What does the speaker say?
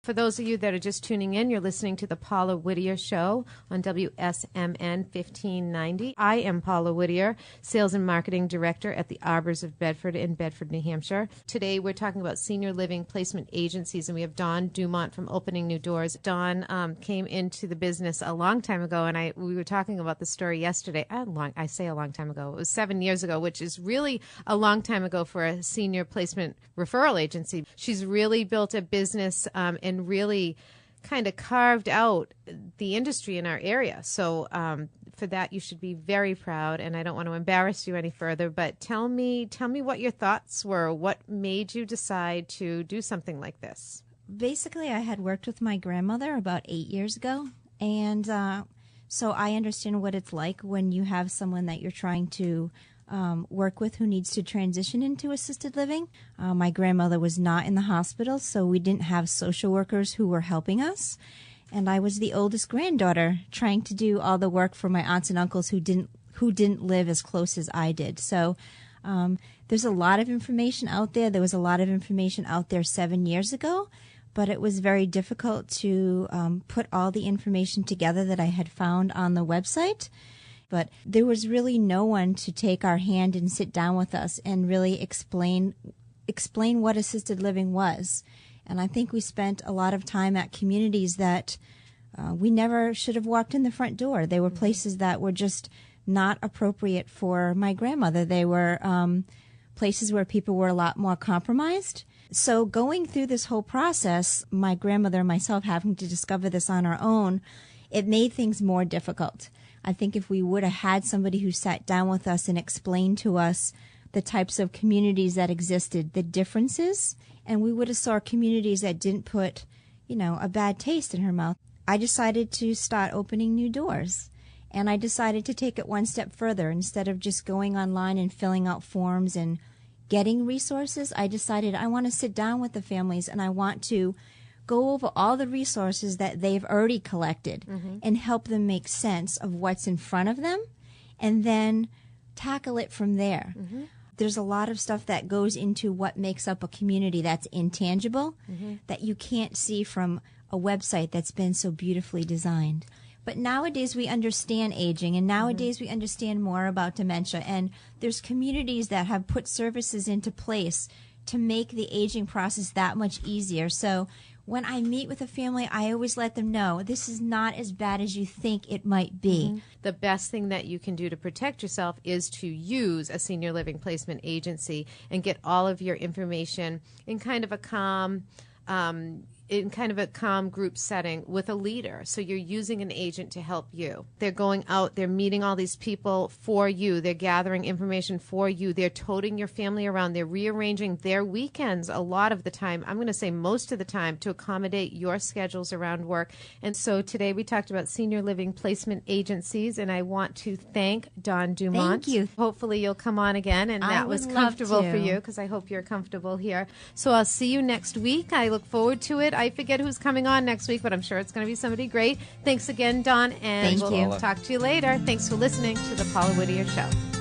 For those of you that are just tuning in, you're listening to the Paula Whittier Show on WSMN 1590. I am Paula Whittier, Sales and Marketing Director at the Arbors of Bedford in Bedford, New Hampshire. Today we're talking about senior living placement agencies, and we have Dawn Dumont from Opening New Doors. Dawn came into the business a long time ago, and we were talking about the story yesterday. I say a long time ago. It was 7 years ago, which is really a long time ago for a senior placement referral agency. She's really built a business and really kind of carved out the industry in our area. So for that, you should be very proud. And I don't want to embarrass you any further, but tell me what your thoughts were. What made you decide to do something like this? Basically, I had worked with my grandmother about 8 years ago. And so I understand what it's like when you have someone that you're trying to work with who needs to transition into assisted living. My grandmother was not in the hospital, so we didn't have social workers who were helping us. And I was the oldest granddaughter trying to do all the work for my aunts and uncles who didn't live as close as I did. So there's a lot of information out there. There was a lot of information out there 7 years ago, but it was very difficult to put all the information together that I had found on the website. But there was really no one to take our hand and sit down with us and really explain what assisted living was. And I think we spent a lot of time at communities that we never should have walked in the front door. They were places that were just not appropriate for my grandmother. They were places where people were a lot more compromised. So going through this whole process, my grandmother and myself having to discover this on our own, it made things more difficult. I think if we would have had somebody who sat down with us and explained to us the types of communities that existed, the differences, and we would have saw communities that didn't put, a bad taste in her mouth. I decided to start opening new doors, and I decided to take it one step further. Instead of just going online and filling out forms and getting resources, I decided I want to sit down with the families and I want to go over all the resources that they've already collected and help them make sense of what's in front of them and then tackle it from there. There's a lot of stuff that goes into what makes up a community that's intangible that you can't see from a website that's been so beautifully designed. But nowadays we understand aging, and nowadays we understand more about dementia, and there's communities that have put services into place to make the aging process that much easier. So when I meet with a family, I always let them know this is not as bad as you think it might be. The best thing that you can do to protect yourself is to use a senior living placement agency and get all of your information in kind of a calm group setting with a leader. So you're using an agent to help you. They're going out, they're meeting all these people for you. They're gathering information for you. They're toting your family around. They're rearranging their weekends a lot of the time. I'm going to say most of the time to accommodate your schedules around work. And so today we talked about senior living placement agencies, and I want to thank Dawn Dumont. Thank you. Hopefully you'll come on again, and that was comfortable for you because I hope you're comfortable here. So I'll see you next week. I look forward to it. I forget who's coming on next week, but I'm sure it's going to be somebody great. Thanks again, Dawn, and we'll talk to you later. Thanks for listening to the Paula Whittier Show.